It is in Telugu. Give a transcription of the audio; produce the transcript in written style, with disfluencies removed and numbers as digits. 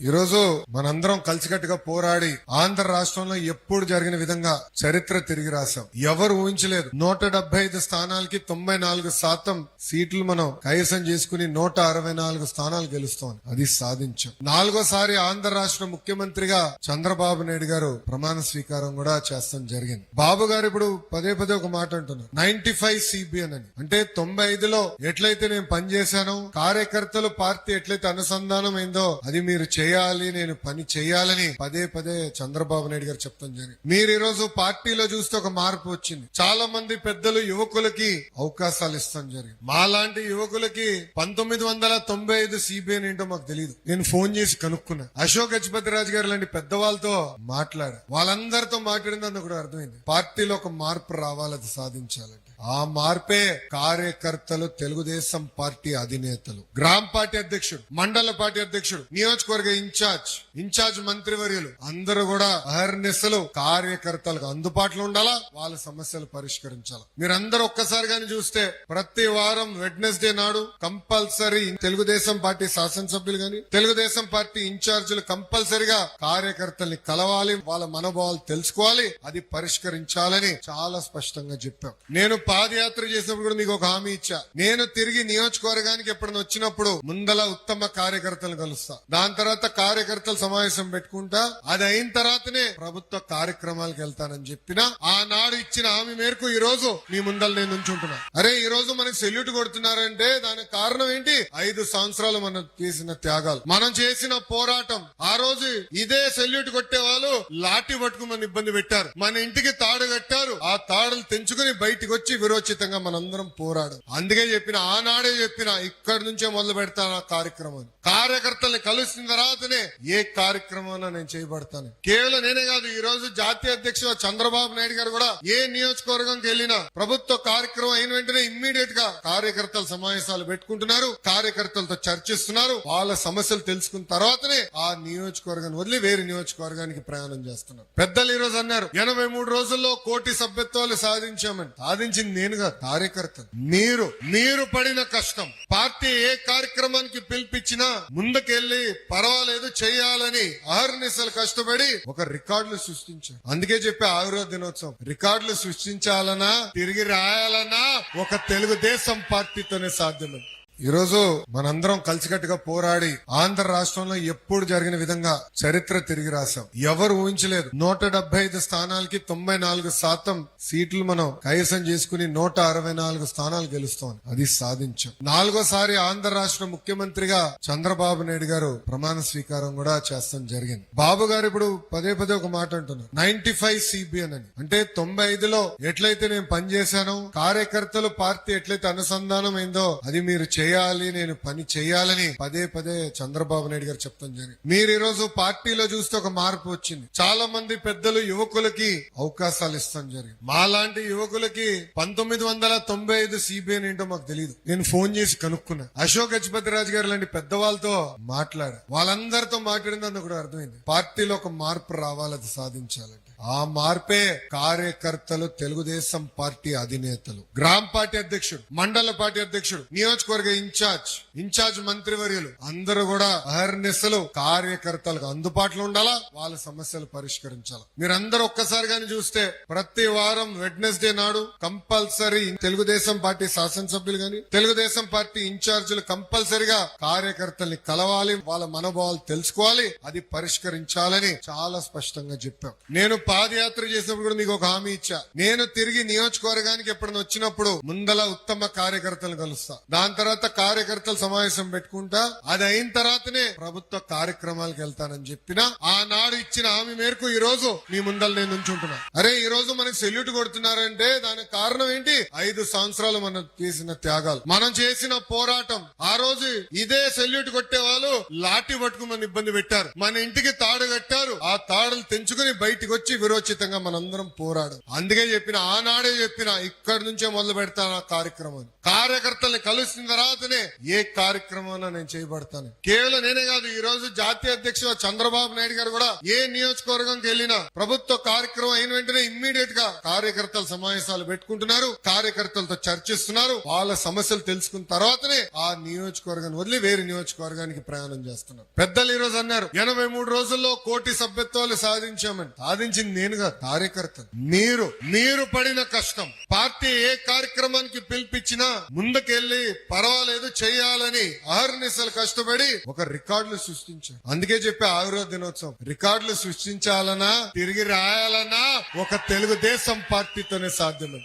ఈరోజు మనందరం కలిసికట్టుగా పోరాడి ఆంధ్ర రాష్ట్రంలో ఎప్పుడు జరిగిన విధంగా చరిత్ర తిరిగి రాశాం. ఎవరు ఊహించలేదు 175 స్థానాలకి 94% సీట్లు మనం కైవసం చేసుకుని 164 స్థానాలు గెలుస్తాం. అది సాధించాం. 4వ సారి ఆంధ్ర రాష్ట్ర ముఖ్యమంత్రిగా చంద్రబాబు నాయుడు గారు ప్రమాణ స్వీకారం కూడా చేస్తాం జరిగింది. బాబు గారు ఇప్పుడు పదే ఒక మాట అంటున్నారు, 95 CBN అని. అంటే 95లో ఎట్లయితే నేను పనిచేశానో, కార్యకర్తలు పార్టీ ఎట్లయితే అనుసంధానం అయిందో అది మీరు చేయాలి, నేను పని చేయాలని పదే చంద్రబాబు నాయుడు గారు చెప్తాం జరిగింది. మీరు ఈ రోజు పార్టీలో చూస్తే ఒక మార్పు వచ్చింది. చాలా మంది పెద్దలు యువకులకి అవకాశాలు ఇస్తాం జరిగింది. మాలాంటి యువకులకి 1995 CBN ఏంటో మాకు తెలియదు. నేను ఫోన్ చేసి కనుక్కున్నా. అశోక్ గజపతిరాజు గారు లాంటి పెద్దవాళ్ళతో మాట్లాడా. వాళ్ళందరితో మాట్లాడిందని కూడా అర్థమైంది. పార్టీలో ఒక మార్పు రావాలి, అది సాధించాలంటే ఆ మార్పే కార్యకర్తలు, తెలుగుదేశం పార్టీ అధినేతలు, గ్రామ పార్టీ అధ్యక్షుడు, మండల పార్టీ అధ్యక్షుడు, నియోజకవర్గ ఇన్ఛార్జ్ మంత్రివర్యులు అందరూ కూడా అహర్నిశలు కార్యకర్తలకు అందుబాటులో ఉండాలా, వాళ్ళ సమస్యలు పరిష్కరించాలా. మీరందరూ ఒక్కసారి గాని చూస్తే ప్రతి వారం వెడ్నెస్డే నాడు కంపల్సరీ తెలుగుదేశం పార్టీ శాసనసభ్యులు గాని, తెలుగుదేశం పార్టీ ఇన్ఛార్జీలు కంపల్సరీగా కార్యకర్తల్ని కలవాలి, వాళ్ళ మనోభావాలు తెలుసుకోవాలి, అది పరిష్కరించాలని చాలా స్పష్టంగా చెప్పాం. నేను పాదయాత్ర చేసినప్పుడు కూడా మీకు ఒక హామీ ఇచ్చా. నేను తిరిగి నియోజకవర్గానికి ఎప్పుడైనా వచ్చినప్పుడు ముందల ఉత్తమ కార్యకర్తలు కలుస్తా, దాని తర్వాత కార్యకర్తల సమావేశం పెట్టుకుంటా, అది అయిన తర్వాతనే ప్రభుత్వ కార్యక్రమాలకు వెళ్తానని చెప్పిన ఆనాడు ఇచ్చిన హామీ మేరకు ఈ రోజు మీ ముందల నేను ఉంచుంటున్నా. అరే ఈ రోజు మనకి సెల్యూట్ కొడుతున్నారంటే దానికి కారణం ఏంటి? 5 సంవత్సరాలు మనం చేసిన త్యాగాలు, మనం చేసిన పోరాటం. ఆ రోజు ఇదే సెల్యూట్ కొట్టే వాళ్ళు లాఠీ పట్టుకుని మన ఇబ్బంది పెట్టారు, మన ఇంటికి తాడు కట్టారు, ఆ తాడులు తెంచుకుని బయటికి వచ్చి విరోచితంగా మనందరం పోరాడు. అందుకే ఆనాడే చెప్పిన ఇక్కడి నుంచే మొదలు పెడతాను ఆ కార్యక్రమం. కార్యకర్తల్ని కలిసిన తర్వాతనే ఏ కార్యక్రమం నేను చేయబడతాను. కేవలం నేనే కాదు, ఈ రోజు జాతీయ అధ్యక్షుడు చంద్రబాబు నాయుడు గారు కూడా ఏ నియోజకవర్గంకి వెళ్ళినా ప్రభుత్వ కార్యక్రమం అయిన వెంటనే ఇమ్మీడియట్ గా కార్యకర్తల సమావేశాలు పెట్టుకుంటున్నారు, కార్యకర్తలతో చర్చిస్తున్నారు, వాళ్ళ సమస్యలు తెలుసుకున్న తర్వాతనే ఆ నియోజకవర్గాన్ని వదిలి వేరే నియోజకవర్గానికి ప్రయాణం చేస్తున్నారు. పెద్దలు ఈ రోజు అన్నారు 83 రోజుల్లో 1 కోటి సభ్యత్వాలు సాధించామని. సాధించింది నేనుగా, కార్యకర్తలు. మీరు పడిన కష్టం. పార్టీ ఏ కార్యక్రమానికి పిలిపించినా ముందుకెళ్లి పర్వాలేదు చేయాలని అహర్నిశలు కష్టపడి ఒక రికార్డులు సృష్టించారు. అందుకే చెప్పే ఆవిర్భావ దినోత్సవం రికార్డులు సృష్టించాలన్నా తిరిగి రాయాలన్నా ఒక తెలుగుదేశం పార్టీతోనే సాధ్యమే. ఈరోజు మనందరం కలిసికట్టుగా పోరాడి ఆంధ్ర రాష్ట్రంలో ఎప్పుడు జరిగిన విధంగా చరిత్ర తిరిగి రాశాం. ఎవరు ఊహించలేదు 175 స్థానాలకి 94% సీట్లు మనం కైవసం చేసుకుని 164 స్థానాలు గెలుస్తాం. అది సాధించాం. 4వ సారి ఆంధ్ర రాష్ట్ర ముఖ్యమంత్రిగా చంద్రబాబు నాయుడు గారు ప్రమాణ స్వీకారం కూడా చేస్తాం జరిగింది. బాబు గారు ఇప్పుడు పదే ఒక మాట అంటున్నారు, 95 CBN అని. అంటే 95లో ఎట్లయితే నేను పనిచేశానో, కార్యకర్తలు పార్టీ ఎట్లయితే అనుసంధానం అయిందో అది మీరు చేయాలి, నేను పని చేయాలని పదే చంద్రబాబు నాయుడు గారు చెప్తాం జరిగింది. మీరు ఈ రోజు పార్టీలో చూస్తే ఒక మార్పు వచ్చింది. చాలా మంది పెద్దలు యువకులకి అవకాశాలు ఇస్తాం జరిగింది. మాలాంటి యువకులకి 1995 CBN ఏంటో మాకు తెలియదు. నేను ఫోన్ చేసి కనుక్కున్నా. అశోక్ గజపతిరాజు గారు లాంటి పెద్దవాళ్ళతో మాట్లాడా. వాళ్ళందరితో మాట్లాడిందని కూడా అర్థమైంది. పార్టీలో ఒక మార్పు రావాలి, అది సాధించాలంటే ఆ మార్పే కార్యకర్తలు, తెలుగుదేశం పార్టీ అధినేతలు, గ్రామ పార్టీ అధ్యక్షుడు, మండల పార్టీ అధ్యక్షుడు, నియోజకవర్గ ఇన్ఛార్జ్ మంత్రివర్యులు అందరూ కూడా అహర్నిశలు కార్యకర్తలకు అందుబాటులో ఉండాలా, వాళ్ళ సమస్యలు పరిష్కరించాలా. మీరందరూ ఒక్కసారి గాని చూస్తే ప్రతి వారం వెడ్నెస్డే నాడు కంపల్సరీ తెలుగుదేశం పార్టీ శాసనసభ్యులు గాని, తెలుగుదేశం పార్టీ ఇన్ఛార్జీలు కంపల్సరీగా కార్యకర్తల్ని కలవాలి, వాళ్ళ మనోభావాలు తెలుసుకోవాలి, అది పరిష్కరించాలని చాలా స్పష్టంగా చెప్పాం. నేను పాదయాత్ర చేసినప్పుడు కూడా మీకు ఒక హామీ ఇచ్చా. నేను తిరిగి నియోజకవర్గానికి ఎప్పుడైనా వచ్చినప్పుడు ముందల ఉత్తమ కార్యకర్తలు కలుస్తా, దాని తర్వాత కార్యకర్తల సమావేశం పెట్టుకుంటా, అది అయిన తర్వాతనే ప్రభుత్వ కార్యక్రమాలకు వెళ్తానని చెప్పిన ఆనాడు ఇచ్చిన హామీ మేరకు ఈ రోజు మీ ముందల నేను ఉంచుంటున్నా. అరే ఈ రోజు మనకి సెల్యూట్ కొడుతున్నారంటే దానికి కారణం ఏంటి? 5 సంవత్సరాలు మనం చేసిన త్యాగాలు, మనం చేసిన పోరాటం. ఆ రోజు ఇదే సెల్యూట్ కొట్టే వాళ్ళు లాఠీ పట్టుకుని మన ఇబ్బంది పెట్టారు, మన ఇంటికి తాడు కట్టారు, ఆ తాడులు తెంచుకుని బయటికి వచ్చి విరోచితంగా మనందరం పోరాడు. అందుకే ఆనాడే చెప్పిన ఇక్కడి నుంచే మొదలు పెడతాను ఆ కార్యక్రమం. కార్యకర్తల్ని కలిసిన తర్వాత తర్వాతనే ఏ కార్యక్రమం నేను చేయబడతాను. కేవలం నేనే కాదు, ఈ రోజు జాతీయ అధ్యక్షుడు చంద్రబాబు నాయుడు గారు కూడా ఏ నియోజకవర్గంకి వెళ్ళినా ప్రభుత్వ కార్యక్రమం అయిన వెంటనే ఇమ్మీడియట్ గా కార్యకర్తల సమావేశాలు పెట్టుకుంటున్నారు, కార్యకర్తలతో చర్చిస్తున్నారు, వాళ్ళ సమస్యలు తెలుసుకున్న తర్వాతనే ఆ నియోజకవర్గాన్ని వదిలి వేరే నియోజకవర్గానికి ప్రయాణం చేస్తున్నారు. పెద్దలు ఈ రోజు అన్నారు 83 రోజుల్లో 1 కోటి సభ్యత్వాలు సాధించామని. సాధించింది నేనుగా, కార్యకర్త. మీరు పడిన కష్టం. పార్టీ ఏ కార్యక్రమానికి పిలిపించినా ముందుకెళ్లి పర్వాలేదు చేయాలని అహర్నిశలు కష్టపడి ఒక రికార్డులు సృష్టించారు. అందుకే చెప్పే ఆవిర్భావ దినోత్సవం రికార్డులు సృష్టించాలన్నా తిరిగి రాయాలన్నా ఒక తెలుగుదేశం పార్టీతోనే సాధ్యమే.